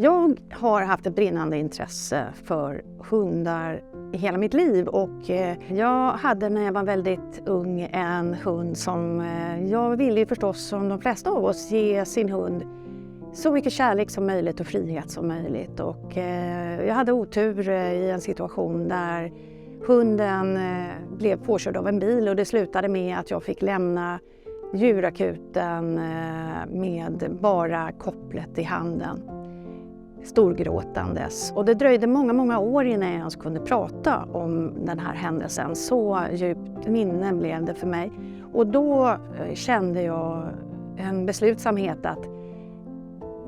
Jag har haft ett brinnande intresse för hundar i hela mitt liv och jag hade när jag var väldigt ung en hund som jag ville förstås som de flesta av oss ge sin hund så mycket kärlek som möjligt och frihet som möjligt. Och jag hade otur i en situation där hunden blev påkörd av en bil och det slutade med att jag fick lämna djurakuten med bara kopplet i handen. Storgråtandes. Och det dröjde många år innan jag ens kunde prata om den här händelsen. Så djupt minne blev det för mig. Och då kände jag en beslutsamhet att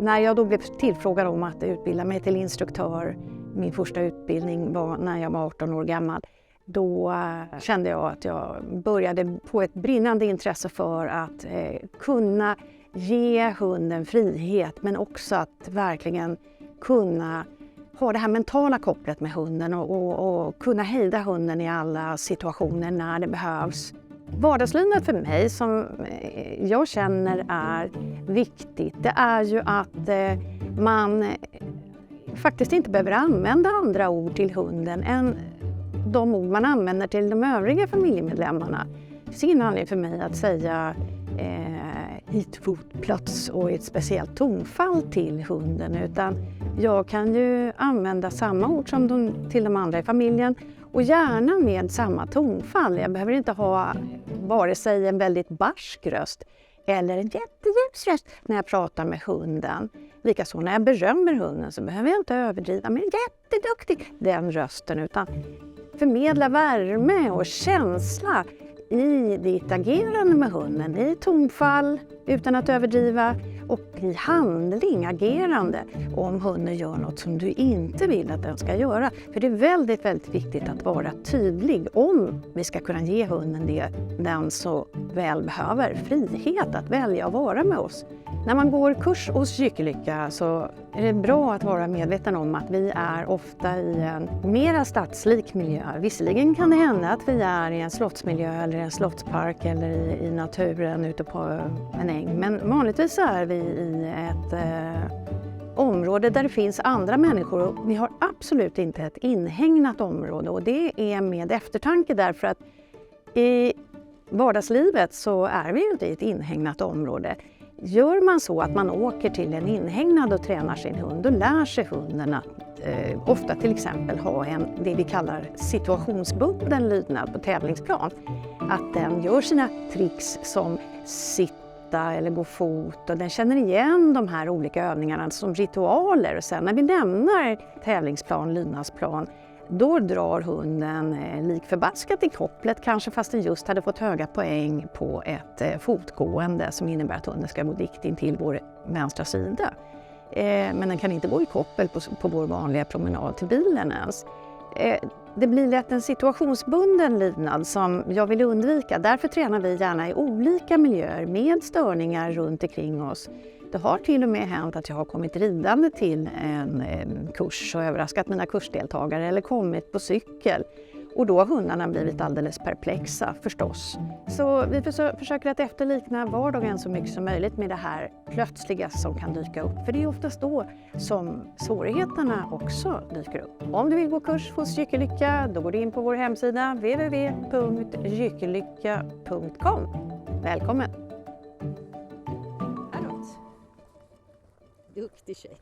när jag då blev tillfrågad om att utbilda mig till instruktör, min första utbildning var när jag var 18 år gammal, då kände jag att jag började få ett brinnande intresse för att kunna ge hunden frihet, men också att verkligen kunna ha det här mentala kopplet med hunden och kunna hejda hunden i alla situationer när det behövs. Vardagslivet för mig som jag känner är viktigt, det är ju att man faktiskt inte behöver använda andra ord till hunden än de ord man använder till de övriga familjemedlemmarna. Det finns ingen anledning för mig att säga hit fotplats och ett speciellt tonfall till hunden, utan jag kan ju använda samma ord som till de andra i familjen och gärna med samma tonfall. Jag behöver inte ha vare sig en väldigt barsk röst eller en jätteljus röst när jag pratar med hunden. Likaså när jag berömmer hunden så behöver jag inte överdriva med jätteduktig den rösten, utan förmedla värme och känsla i ditt agerande med hunden, i tonfall utan att överdriva och i handling, agerande om hunden gör något som du inte vill att den ska göra. För det är väldigt viktigt att vara tydlig om vi ska kunna ge hunden det den så väl behöver, frihet att välja att vara med oss. När man går kurs hos Gyckellycka så är det bra att vara medveten om att vi är ofta i en mera stadslik miljö. Visserligen kan det hända att vi är i en slottsmiljö eller en slottspark eller i naturen ute på en äng. Men vanligtvis är vi i ett område där det finns andra människor och vi har absolut inte ett inhägnat område. Och det är med eftertanke därför att i vardagslivet så är vi ju inte i ett inhägnat område. Gör man så att man åker till en inhägnad och tränar sin hund, då lär sig hunden att ofta till exempel ha det vi kallar situationsbunden lydnad på tävlingsplan. Att den gör sina tricks som sitta eller gå fot och den känner igen de här olika övningarna som ritualer. Och sen när vi lämnar tävlingsplan, lydnadsplan, då drar hunden lik förbaskat i kopplet, kanske fast den just hade fått höga poäng på ett fotgående som innebär att hunden ska gå dikt in till vår vänstra sida. Men den kan inte gå i koppel på vår vanliga promenad till bilen ens. Det blir lätt en situationsbunden lydnad som jag vill undvika. Därför tränar vi gärna i olika miljöer med störningar runt omkring oss. Det har till och med hänt att jag har kommit ridande till en kurs och överraskat mina kursdeltagare eller kommit på cykel. Och då har hundarna blivit alldeles perplexa förstås. Så vi försöker att efterlikna vardagen så mycket som möjligt med det här plötsliga som kan dyka upp. För det är oftast då som svårigheterna också dyker upp. Om du vill gå kurs hos Gyckellycka, då går du in på vår hemsida www.gyckellycka.com. Välkommen! Duktig tjej.